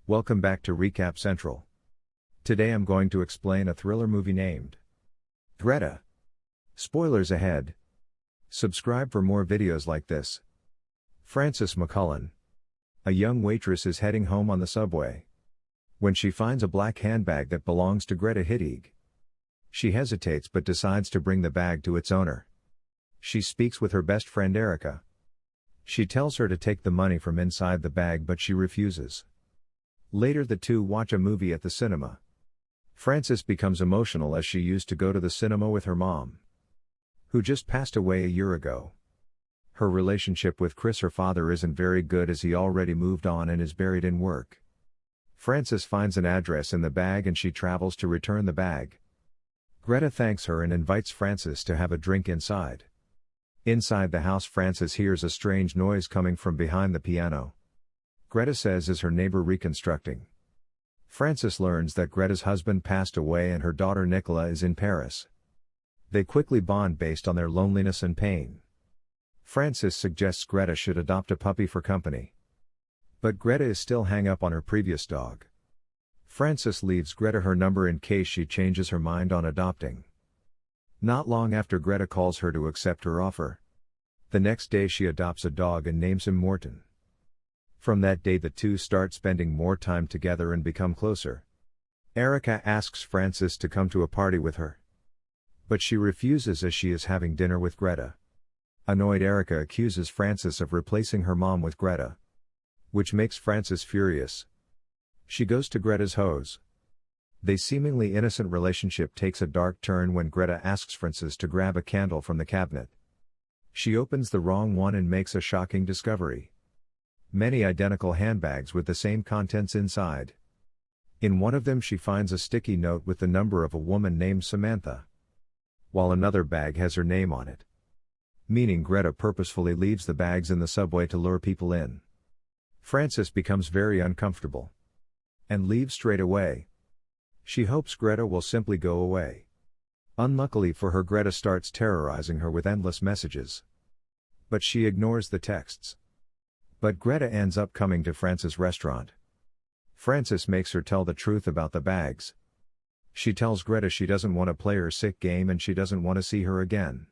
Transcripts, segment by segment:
Welcome back to Recap Central. Today I'm going to explain a thriller movie named GRETA. Spoilers ahead. Subscribe for more videos like this. Frances McCullen. A young waitress is heading home on the subway when she finds a black handbag that belongs to Greta Hittig. She hesitates but decides to bring the bag to its owner. She speaks with her best friend Erica. She tells her to take the money from inside the bag but she refuses. Later the two watch a movie at the cinema. Frances becomes emotional as she used to go to the cinema with her mom, who just passed away a year ago. Her relationship with Chris, her father, isn't very good as he already moved on and is buried in work. Frances finds an address in the bag and she travels to return the bag. Greta thanks her and invites Frances to have a drink inside. Inside the house, Frances hears a strange noise coming from behind the piano. Greta says is her neighbor reconstructing. Frances learns that Greta's husband passed away and her daughter Nicola is in Paris. They quickly bond based on their loneliness and pain. Frances suggests Greta should adopt a puppy for company. But Greta is still hung up on her previous dog. Frances leaves Greta her number in case she changes her mind on adopting. Not long after, Greta calls her to accept her offer. The next day she adopts a dog and names him Morton. From that day the two start spending more time together and become closer. Erica asks Frances to come to a party with her, but she refuses as she is having dinner with Greta. Annoyed, Erica accuses Frances of replacing her mom with Greta, which makes Frances furious. She goes to Greta's house. Their seemingly innocent relationship takes a dark turn when Greta asks Frances to grab a candle from the cabinet. She opens the wrong one and makes a shocking discovery. Many identical handbags with the same contents inside. In one of them she finds a sticky note with the number of a woman named Samantha, while another bag has her name on it. Meaning Greta purposefully leaves the bags in the subway to lure people in. Frances becomes very uncomfortable and leaves straight away. She hopes Greta will simply go away. Unluckily for her, Greta starts terrorizing her with endless messages, but she ignores the texts. But Greta ends up coming to Frances' restaurant. Frances makes her tell the truth about the bags. She tells Greta she doesn't want to play her sick game and she doesn't want to see her again.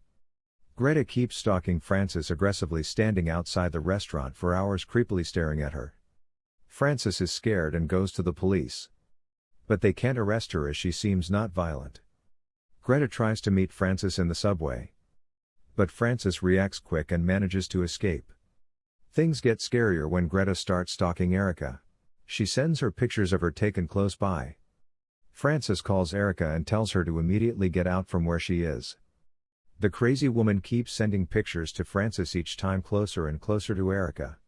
Greta keeps stalking Frances, aggressively standing outside the restaurant for hours, creepily staring at her. Frances is scared and goes to the police, but they can't arrest her as she seems not violent. Greta tries to meet Frances in the subway, but Frances reacts quick and manages to escape. Things get scarier when Greta starts stalking Erica. She sends her pictures of her taken close by. Frances calls Erica and tells her to immediately get out from where she is. The crazy woman keeps sending pictures to Frances, each time closer and closer to Erica.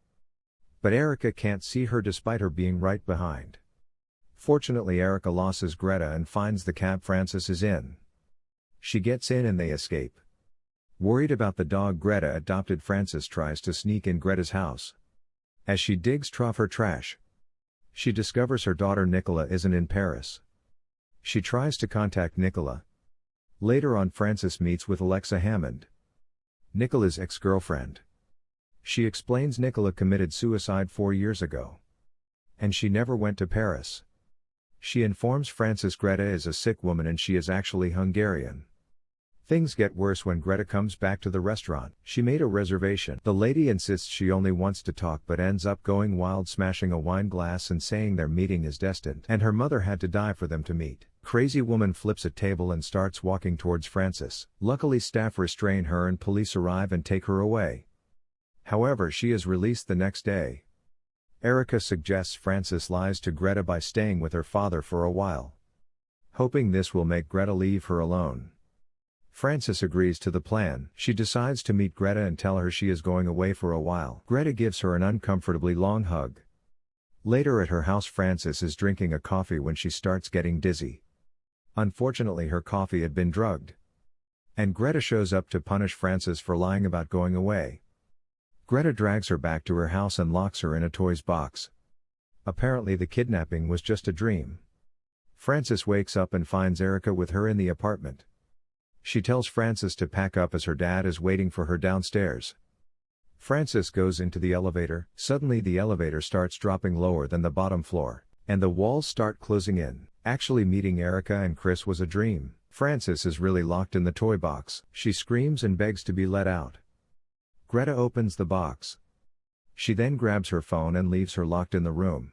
But Erica can't see her despite her being right behind. Fortunately, Erica loses Greta and finds the cab Frances is in. She gets in and they escape. Worried about the dog Greta adopted, Frances tries to sneak in Greta's house. As she digs her trash, she discovers her daughter Nicola isn't in Paris. She tries to contact Nicola. Later on, Frances meets with Alexa Hammond, Nicola's ex-girlfriend. She explains Nicola committed suicide 4 years ago, and she never went to Paris. She informs Frances Greta is a sick woman and she is actually Hungarian. Things get worse when Greta comes back to the restaurant. She made a reservation. The lady insists she only wants to talk but ends up going wild, smashing a wine glass and saying their meeting is destined and her mother had to die for them to meet. Crazy woman flips a table and starts walking towards Frances. Luckily, staff restrain her and police arrive and take her away. However, she is released the next day. Erica suggests Frances lies to Greta by staying with her father for a while, hoping this will make Greta leave her alone. Frances agrees to the plan. She decides to meet Greta and tell her she is going away for a while. Greta gives her an uncomfortably long hug. Later at her house, Frances is drinking a coffee when she starts getting dizzy. Unfortunately, her coffee had been drugged, and Greta shows up to punish Frances for lying about going away. Greta drags her back to her house and locks her in a toys box. Apparently the kidnapping was just a dream. Frances wakes up and finds Erica with her in the apartment. She tells Frances to pack up as her dad is waiting for her downstairs. Frances goes into the elevator. Suddenly the elevator starts dropping lower than the bottom floor. And the walls start closing in. Actually, meeting Erica and Chris was a dream. Frances is really locked in the toy box. She screams and begs to be let out. GRETA opens the box. She then grabs her phone and leaves her locked in the room.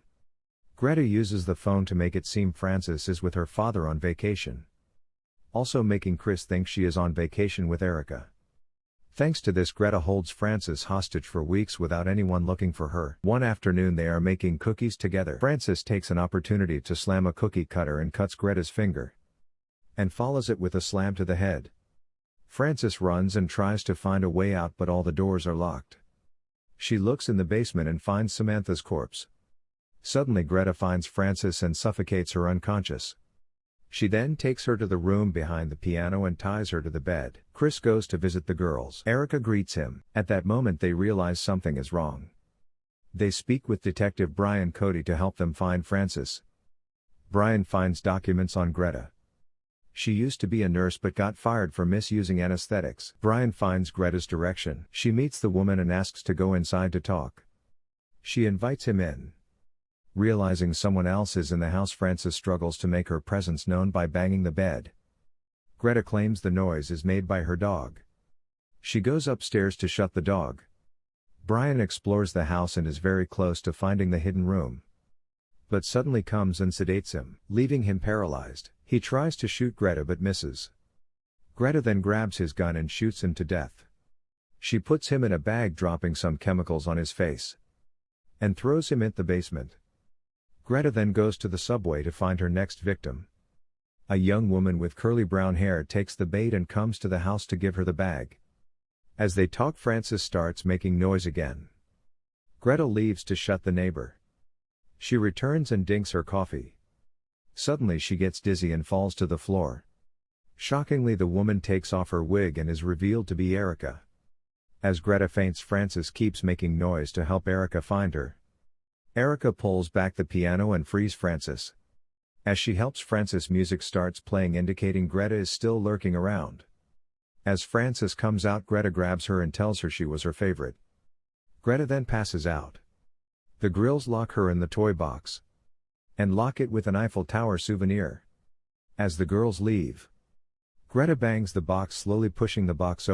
GRETA uses the phone to make it seem Frances is with her father on vacation, also making Chris think she is on vacation with Erica. Thanks to this, GRETA holds Frances hostage for weeks without anyone looking for her. One afternoon they are making cookies together. Frances takes an opportunity to slam a cookie cutter and cuts GRETA's finger, and follows it with a slam to the head. Frances runs and tries to find a way out, but all the doors are locked. She looks in the basement and finds Samantha's corpse. Suddenly GRETA finds Frances and suffocates her unconscious. She then takes her to the room behind the piano and ties her to the bed. Chris goes to visit the girls. Erica greets him. At that moment they realize something is wrong. They speak with Detective Brian Cody to help them find Frances. Brian finds documents on GRETA. She used to be a nurse but got fired for misusing anesthetics. Brian finds GRETA's direction. She meets the woman and asks to go inside to talk. She invites him in. Realizing someone else is in the house, Frances struggles to make her presence known by banging the bed. GRETA claims the noise is made by her dog. She goes upstairs to shut the dog. Brian explores the house and is very close to finding the hidden room, but suddenly comes and sedates him, leaving him paralyzed. He tries to shoot GRETA but misses. GRETA then grabs his gun and shoots him to death. She puts him in a bag, dropping some chemicals on his face, and throws him into the basement. GRETA then goes to the subway to find her next victim. A young woman with curly brown hair takes the bait and comes to the house to give her the bag. As they talk, Frances starts making noise again. GRETA leaves to shut the neighbor. She returns and drinks her coffee. Suddenly she gets dizzy and falls to the floor. Shockingly, the woman takes off her wig and is revealed to be Erica. As GRETA faints, Frances keeps making noise to help Erica find her. Erica pulls back the piano and frees Frances. As she helps Frances, music starts playing, indicating GRETA is still lurking around. As Frances comes out, GRETA grabs her and tells her she was her favorite. GRETA then passes out. The Grills lock her in the toy box and lock it with an Eiffel Tower souvenir. As the girls leave, GRETA bangs the box, slowly pushing the box open.